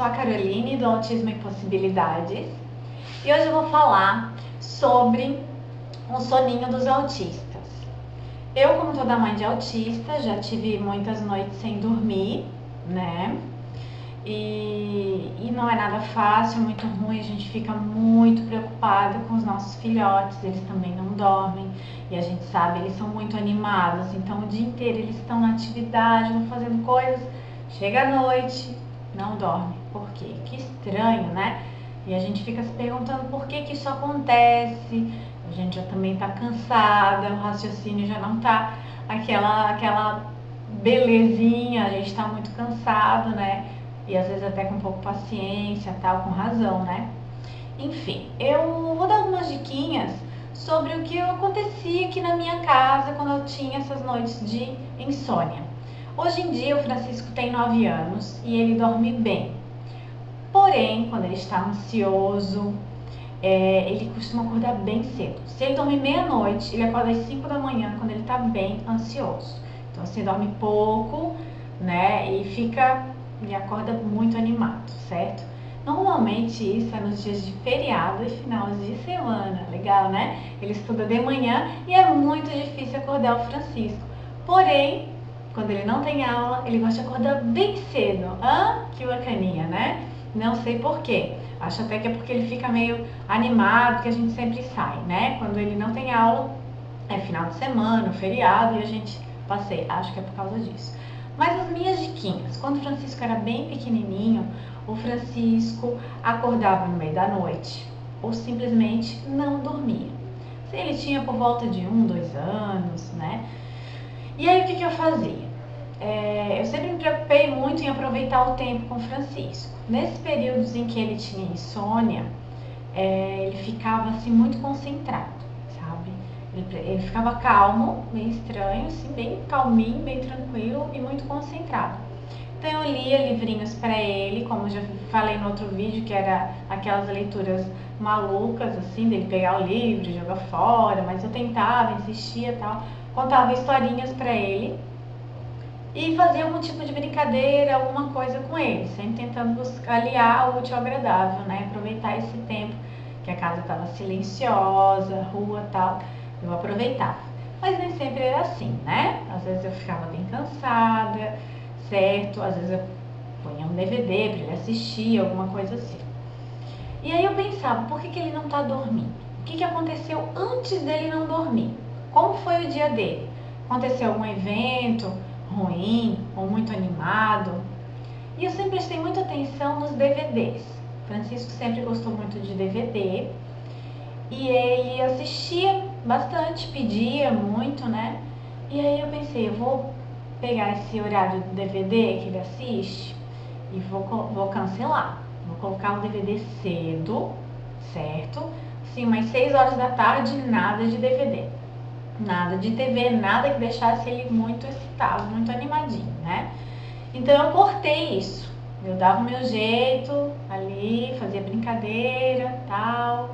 sou a Caroline do Autismo e Possibilidades e hoje eu vou falar sobre um soninho dos autistas. Eu, como toda mãe de autista, já tive muitas noites sem dormir, né? E não é nada fácil, é muito ruim, a gente fica muito preocupada com os nossos filhotes, eles também não dormem e a gente sabe, eles são muito animados, então o dia inteiro eles estão na atividade, estão fazendo coisas, chega à noite, não dorme. Por quê? Que estranho, né? E a gente fica se perguntando por que isso acontece, a gente já também tá cansada, o raciocínio já não tá aquela belezinha, a gente tá muito cansado, né? E às vezes até com pouco paciência, tal, com razão, né? Enfim, eu vou dar algumas diquinhas sobre o que acontecia aqui na minha casa quando eu tinha essas noites de insônia. Hoje em dia o Francisco tem 9 anos e ele dorme bem. Porém, quando ele está ansioso, ele costuma acordar bem cedo. Se ele dormir meia-noite, ele acorda às 5 da manhã quando ele está bem ansioso. Então, assim, dorme pouco, né? E acorda muito animado, certo? Normalmente isso é nos dias de feriado e finais de semana, legal, né? Ele estuda de manhã e é muito difícil acordar o Francisco. Porém, quando ele não tem aula, ele gosta de acordar bem cedo. Que bacaninha, né? Não sei porquê. Acho até que é porque ele fica meio animado, que a gente sempre sai, né? Quando ele não tem aula, é final de semana, feriado, e a gente passeia. Acho que é por causa disso. Mas as minhas diquinhas, quando o Francisco era bem pequenininho, o Francisco acordava no meio da noite ou simplesmente não dormia. Se ele tinha por volta de 1, 2 anos, né? E aí o que eu fazia? Eu sempre me preocupei muito em aproveitar o tempo com o Francisco. Nesses períodos em que ele tinha insônia, ele ficava assim muito concentrado, sabe? Ele ficava calmo, meio estranho, assim, bem calminho, bem tranquilo e muito concentrado. Então eu lia livrinhos para ele, como já falei no outro vídeo, que era aquelas leituras malucas, assim, dele pegar o livro e jogar fora, mas eu tentava, insistia e tal, contava historinhas para ele e fazia algum tipo de brincadeira, alguma coisa com ele, sempre tentando aliar o útil ao agradável, né? Aproveitar esse tempo que a casa estava silenciosa, rua tal, eu aproveitava. Mas nem sempre era assim, né? Às vezes eu ficava bem cansada, certo? Às vezes eu punha um DVD para ele assistir, alguma coisa assim. E aí eu pensava, por que ele não está dormindo? O que aconteceu antes dele não dormir? Como foi o dia dele? Aconteceu algum evento ruim ou muito animado? E eu sempre prestei muita atenção nos DVDs. Francisco sempre gostou muito de DVD e ele assistia bastante, pedia muito, né? E aí eu pensei, eu vou pegar esse horário do DVD que ele assiste e vou cancelar. Vou colocar o DVD cedo, certo? Sim, umas 6 horas da tarde, nada de DVD. Nada de TV, nada que deixasse ele muito excitado, muito animadinho, né? Então eu cortei isso. Eu dava o meu jeito ali, fazia brincadeira, tal.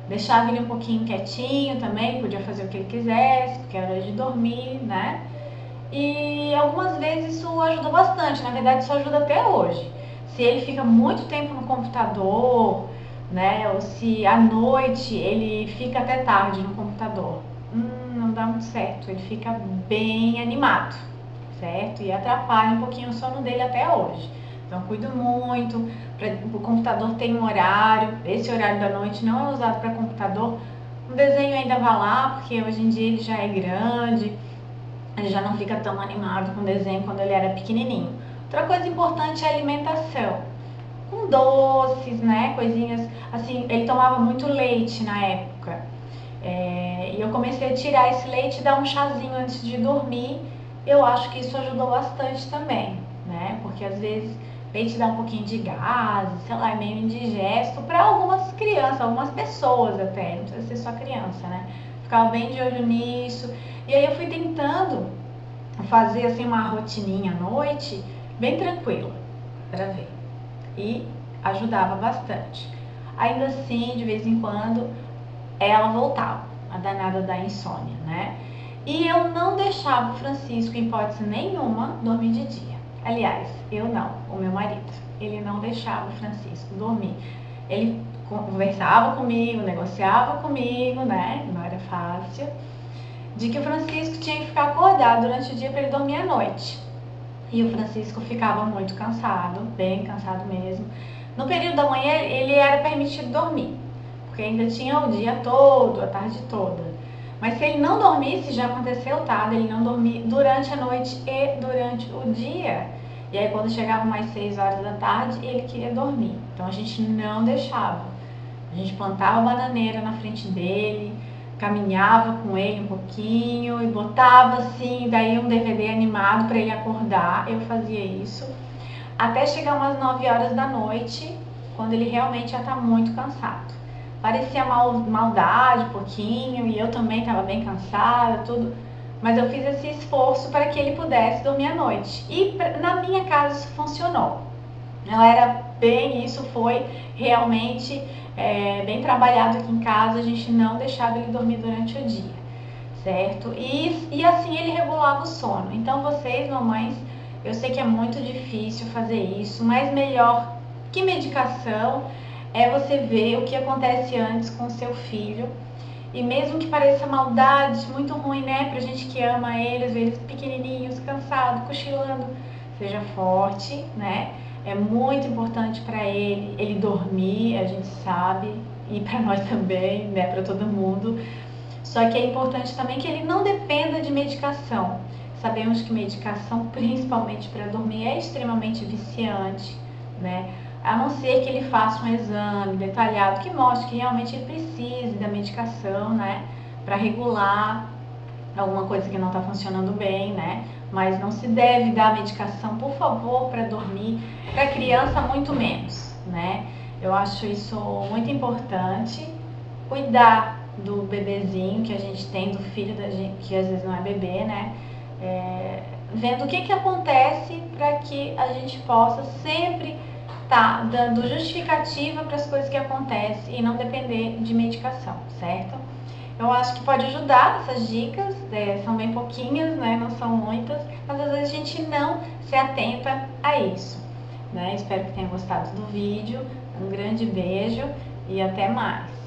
Deixava ele um pouquinho quietinho também, podia fazer o que ele quisesse, porque era hora de dormir, né? E algumas vezes isso ajudou bastante, na verdade isso ajuda até hoje. Se ele fica muito tempo no computador, né? Ou se à noite ele fica até tarde no computador, não dá muito certo, ele fica bem animado, certo? E atrapalha um pouquinho o sono dele até hoje. Então cuido muito, o computador tem um horário, esse horário da noite não é usado para computador. O desenho ainda vai lá, porque hoje em dia ele já é grande, ele já não fica tão animado com o desenho quando ele era pequenininho. Outra coisa importante é a alimentação, com doces, né, coisinhas assim. Ele tomava muito leite na época, e eu comecei a tirar esse leite e dar um chazinho antes de dormir. Eu acho que isso ajudou bastante também, né, porque às vezes leite dá um pouquinho de gases, sei lá, é meio indigesto para algumas crianças, algumas pessoas até, não precisa ser só criança, né. Ficava bem de olho nisso. E aí eu fui tentando fazer assim uma rotininha à noite bem tranquila para ver, e ajudava bastante. Ainda assim, de vez em quando ela voltava, a danada da insônia, né? E eu não deixava o Francisco, em hipótese nenhuma, dormir de dia. Aliás, eu não, o meu marido, ele não deixava o Francisco dormir. Ele conversava comigo, negociava comigo, né? Não era fácil. De que o Francisco tinha que ficar acordado durante o dia para ele dormir à noite. E o Francisco ficava muito cansado, bem cansado mesmo. No período da manhã ele era permitido dormir, porque ainda tinha o dia todo, a tarde toda. Mas se ele não dormisse, já aconteceu, tá? Ele não dormir durante a noite e durante o dia. E aí quando chegava mais 6 horas da tarde, ele queria dormir. Então a gente não deixava. A gente plantava a bananeira na frente dele, caminhava com ele um pouquinho e botava assim, daí um DVD animado para ele acordar. Eu fazia isso até chegar umas 9 horas da noite, quando ele realmente já está muito cansado. Parecia maldade um pouquinho, e eu também estava bem cansada, tudo, mas eu fiz esse esforço para que ele pudesse dormir à noite. E na minha casa isso funcionou. Não era bem, isso foi realmente bem trabalhado aqui em casa, a gente não deixava ele dormir durante o dia, certo? E assim ele regulava o sono. Então vocês, mamães, eu sei que é muito difícil fazer isso, mas melhor que medicação é você ver o que acontece antes com o seu filho. E mesmo que pareça maldade, muito ruim, né? Pra gente que ama eles, ver eles pequenininhos, cansados, cochilando, seja forte, né? É muito importante para ele dormir, a gente sabe, e para nós também, né? Para todo mundo. Só que é importante também que ele não dependa de medicação. Sabemos que medicação, principalmente para dormir, é extremamente viciante, né? A não ser que ele faça um exame detalhado que mostre que realmente ele precise da medicação, né? Para regular alguma coisa que não está funcionando bem, né? Mas não se deve dar medicação, por favor, para dormir. Para criança, muito menos, né? Eu acho isso muito importante. Cuidar do bebezinho que a gente tem, do filho da gente, que às vezes não é bebê, né? Vendo o que acontece para que a gente possa sempre estar dando justificativa para as coisas que acontecem e não depender de medicação, certo? Eu acho que pode ajudar essas dicas, são bem pouquinhas, né? Não são muitas, mas às vezes a gente não se atenta a isso, né? Espero que tenham gostado do vídeo, um grande beijo e até mais!